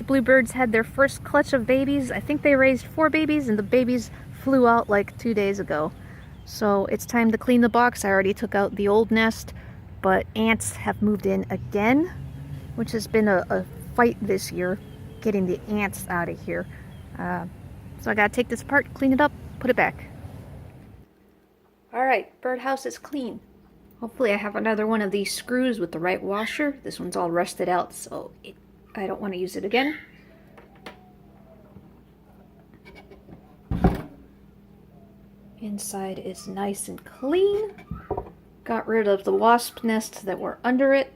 bluebirds had their first clutch of babies. I think they raised 4 babies and the babies flew out like 2 days ago. So it's time to clean the box. I already took out the old nest, but ants have moved in again, which has been a fight this year, getting the ants out of here. So I gotta take this apart, clean it up, put it back. Alright, birdhouse is clean. Hopefully I have another one of these screws with the right washer. This one's all rusted out, so I don't want to use it again. Inside is nice and clean. Got rid of the wasp nests that were under it.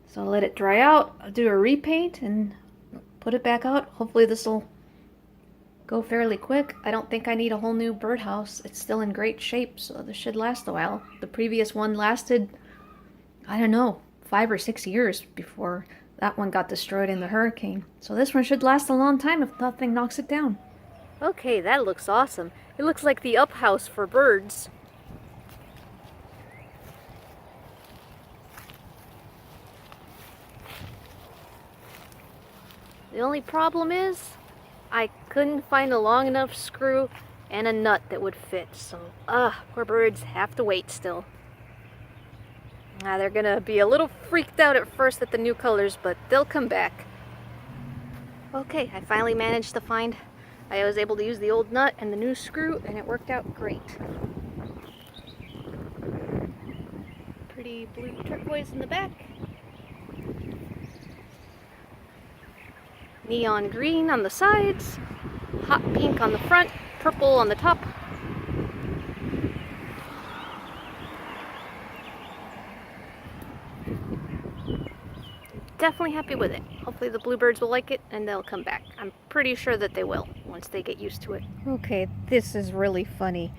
So I'll let it dry out. I'll do a repaint and put it back out. Hopefully this will go fairly quick. I don't think I need a whole new birdhouse. It's still in great shape, so this should last a while. The previous one lasted, I don't know, 5 or 6 years before that one got destroyed in the hurricane. So this one should last a long time if nothing knocks it down. Okay, that looks awesome. It looks like the up house for birds. The only problem is I couldn't find a long enough screw and a nut that would fit, so poor birds have to wait still. They're gonna be a little freaked out at first at the new colors, but they'll come back. Okay, I finally managed to find, I was able to use the old nut and the new screw, and it worked out great. Pretty blue turquoise in the back. Neon green on the sides, hot pink on the front, purple on the top. Definitely happy with it. Hopefully the bluebirds will like it and they'll come back. I'm pretty sure that they will once they get used to it. Okay, this is really funny.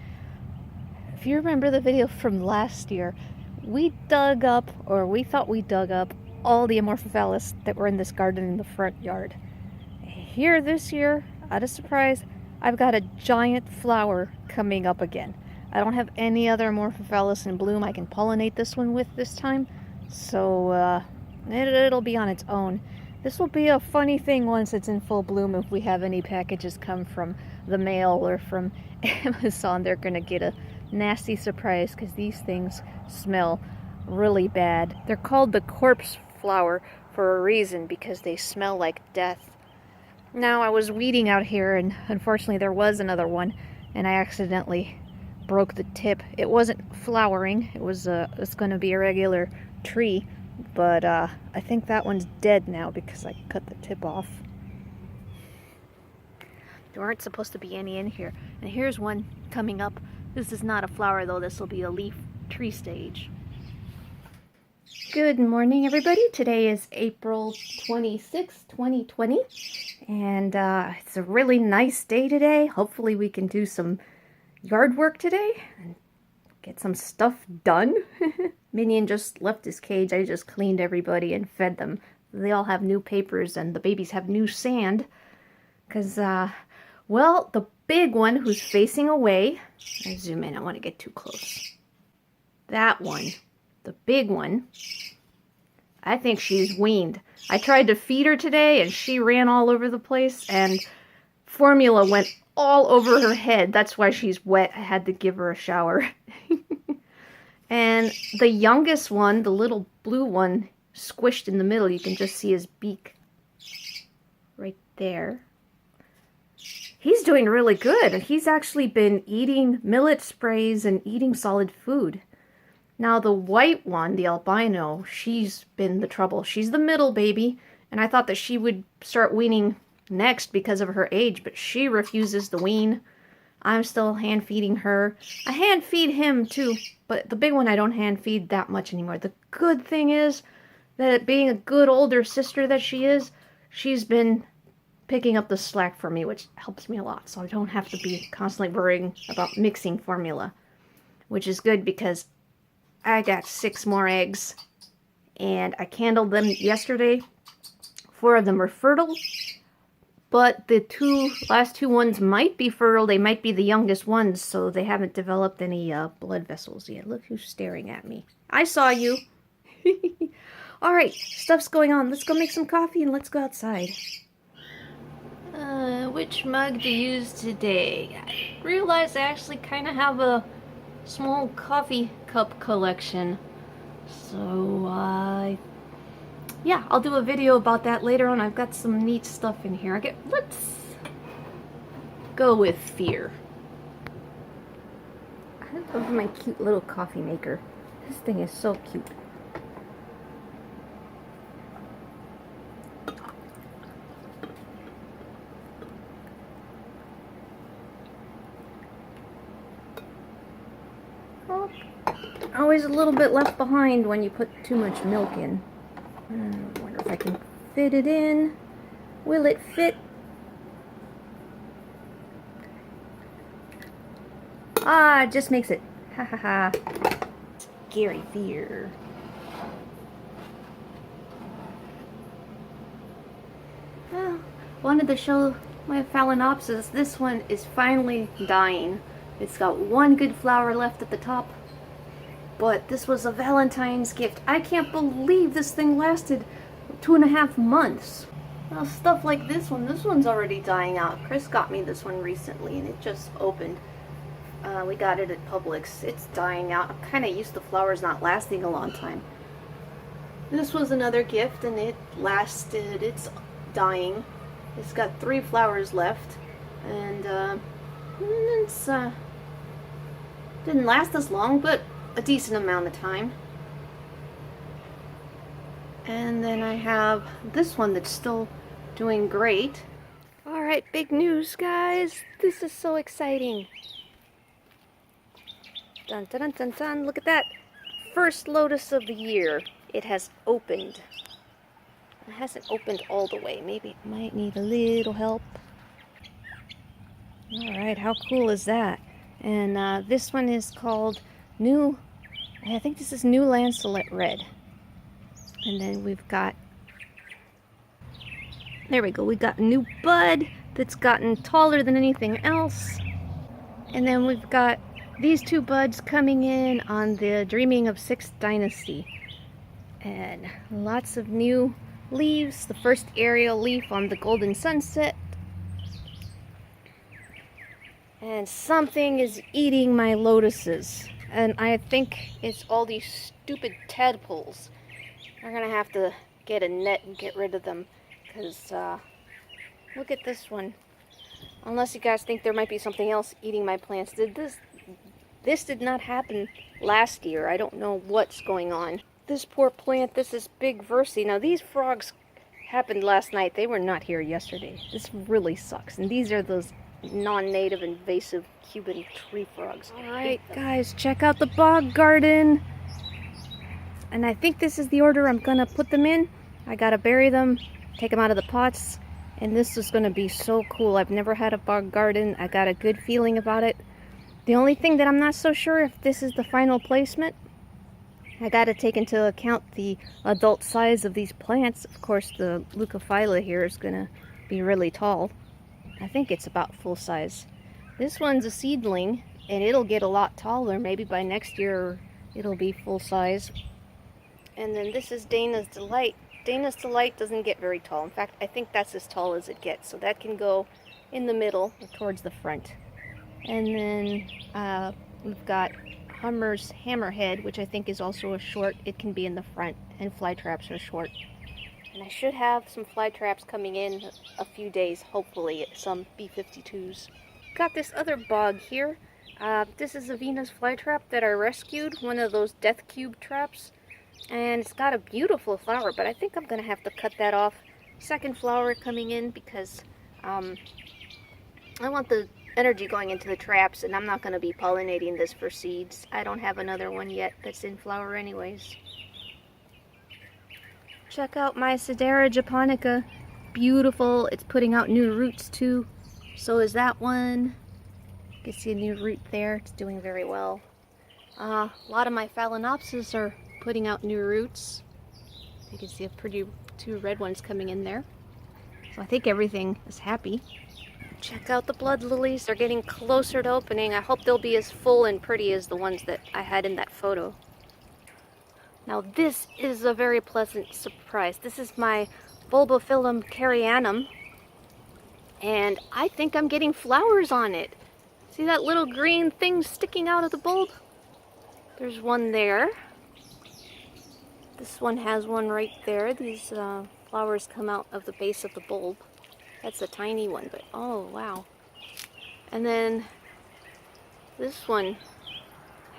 If you remember the video from last year, we dug up, or we thought we dug up, all the amorphophallus that were in this garden in the front yard. Here this year, out of surprise, I've got a giant flower coming up again. I don't have any other amorphophallus in bloom I can pollinate this one with this time, so it'll be on its own. This will be a funny thing once it's in full bloom. If we have any packages come from the mail or from Amazon, they're gonna get a nasty surprise because these things smell really bad. They're called the corpse flower for a reason, because they smell like death. Now, I was weeding out here, and unfortunately there was another one, and I accidentally broke the tip. It wasn't flowering. It's going to be a regular tree, but I think that one's dead now because I cut the tip off. There aren't supposed to be any in here. And here's one coming up. This is not a flower, though. This will be a leaf tree stage. Good morning, everybody. Today is April 26, 2020, and it's a really nice day today. Hopefully we can do some yard work today and get some stuff done. Minion just left his cage. I just cleaned everybody and fed them. They all have new papers, and the babies have new sand. Because, well, the big one who's facing away, I zoom in, I want to get too close. That one. The big one, I think she's weaned. I tried to feed her today and she ran all over the place and formula went all over her head. That's why she's wet. I had to give her a shower. And the youngest one, the little blue one, squished in the middle. You can just see his beak right there. He's doing really good. He's actually been eating millet sprays and eating solid food. Now the white one, the albino, she's been the trouble. She's the middle baby, and I thought that she would start weaning next because of her age, but she refuses to wean. I'm still hand feeding her. I hand feed him too, but the big one I don't hand feed that much anymore. The good thing is that being a good older sister that she is, she's been picking up the slack for me, which helps me a lot, so I don't have to be constantly worrying about mixing formula, which is good because I got 6 more eggs, and I candled them yesterday. 4 of them were fertile, but the last two ones might be fertile. They might be the youngest ones, so they haven't developed any blood vessels yet. Look who's staring at me. I saw you. Alright, stuff's going on. Let's go make some coffee and let's go outside. Which mug to use today? I realized I actually kind of have a small coffee cup collection. So, yeah, I'll do a video about that later on. I've got some neat stuff in here. Let's go with fear. I love my cute little coffee maker. This thing is so cute. Oh, always a little bit left behind when you put too much milk in. I wonder if I can fit it in. Will it fit? Ah, it just makes it. Ha ha ha. Scary fear. Well, wanted to show my Phalaenopsis. This one is finally dying. It's got one good flower left at the top. But this was a Valentine's gift. I can't believe this thing lasted 2.5 months. Well, stuff like this one's already dying out. Chris got me this one recently and it just opened. We got it at Publix. It's dying out. I'm kind of used to flowers not lasting a long time. This was another gift and it lasted. It's dying. It's got 3 flowers left. And it's didn't last as long, but a decent amount of time. And then I have this one that's still doing great. Alright, big news, guys. This is so exciting. Dun dun dun dun dun. Look at that. First lotus of the year. It has opened. It hasn't opened all the way. Maybe it might need a little help. Alright, how cool is that? And this one is called I think this is New Lancolate Red. And then we've got, there we go, we got a new bud that's gotten taller than anything else. And then we've got these 2 buds coming in on the Dreaming of 6th Dynasty. And lots of new leaves. The first aerial leaf on the Golden Sunset. And something is eating my lotuses. And I think it's all these stupid tadpoles. We're gonna have to get a net and get rid of them. Because, look at this one. Unless you guys think there might be something else eating my plants. This did not happen last year. I don't know what's going on. This poor plant, this is big Versi. Now these frogs happened last night. They were not here yesterday. This really sucks. And these are those non-native invasive Cuban tree frogs. Alright guys, check out the Bog Garden. And I think this is the order I'm gonna put them in. I gotta bury them, take them out of the pots, and this is gonna be so cool. I've never had a Bog Garden. I got a good feeling about it. The only thing that I'm not so sure if this is the final placement. I gotta take into account the adult size of these plants. Of course, the Leucophylla here is gonna be really tall. I think it's about full size. This one's a seedling, and it'll get a lot taller. Maybe by next year it'll be full size. And then this is Dana's Delight. Dana's Delight doesn't get very tall. In fact, I think that's as tall as it gets. So that can go in the middle or towards the front. And then we've got Hummer's Hammerhead, which I think is also a short. It can be in the front, and Flytraps are short. And I should have some Flytraps coming in a few days, hopefully, some B52s. Got this other bog here. This is a Venus Flytrap that I rescued, one of those death cube traps. And it's got a beautiful flower, but I think I'm going to have to cut that off. Second flower coming in because I want the energy going into the traps, and I'm not going to be pollinating this for seeds. I don't have another one yet that's in flower anyways. Check out my Sidera japonica. Beautiful. It's putting out new roots too. So is that one. You can see a new root there. It's doing very well. A lot of my Phalaenopsis are putting out new roots. You can see a pretty 2 red ones coming in there. So I think everything is happy. Check out the blood lilies. They're getting closer to opening. I hope they'll be as full and pretty as the ones that I had in that photo. Now this is a very pleasant surprise. This is my Bulbophyllum careyanum, and I think I'm getting flowers on it. See that little green thing sticking out of the bulb? There's one there. This one has one right there. These flowers come out of the base of the bulb. That's a tiny one, but oh wow. And then this one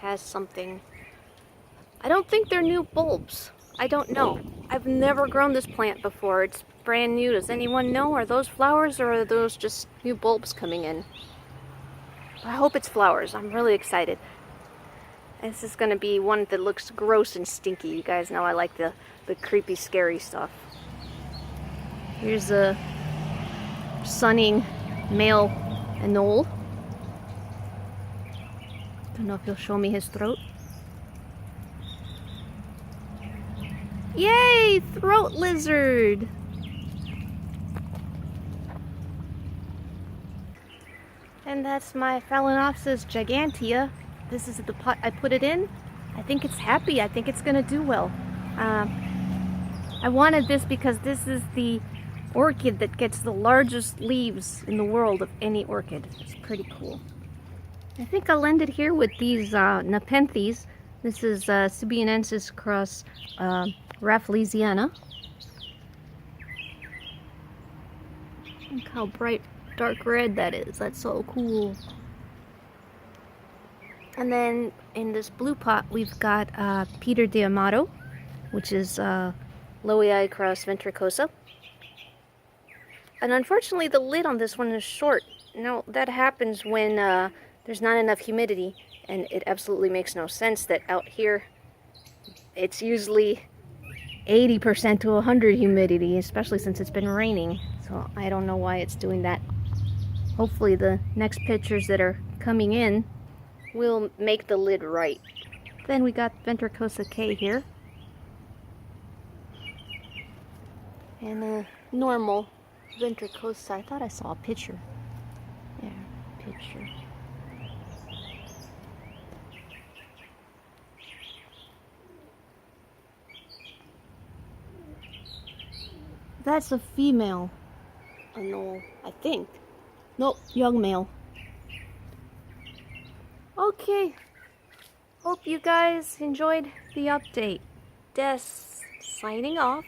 has something. I don't think they're new bulbs. I don't know. I've never grown this plant before. It's brand new. Does anyone know? Are those flowers or are those just new bulbs coming in? I hope it's flowers. I'm really excited. This is going to be one that looks gross and stinky. You guys know I like the creepy, scary stuff. Here's a sunning male anole. Don't know if he'll show me his throat. Yay! Throat lizard! And that's my Phalaenopsis Gigantea. This is the pot I put it in. I think it's happy. I think it's gonna do well. I wanted this because this is the orchid that gets the largest leaves in the world of any orchid. It's pretty cool. I think I'll end it here with these Nepenthes. This is Cubanensis cross Rafflesiana. Look how bright dark red that is. That's so cool. And then in this blue pot we've got Peter D'Amato, which is Loei cross ventricosa. And unfortunately the lid on this one is short. Now that happens when there's not enough humidity, and it absolutely makes no sense that out here it's usually 80% to 100 humidity, especially since it's been raining. So I don't know why it's doing that. Hopefully the next pictures that are coming in will make the lid right. Then we got Ventricosa K here. And a normal Ventricosa. I thought I saw a picture. Yeah, picture. That's a female anole, I think. Nope, young male. Okay. Hope you guys enjoyed the update. Des signing off.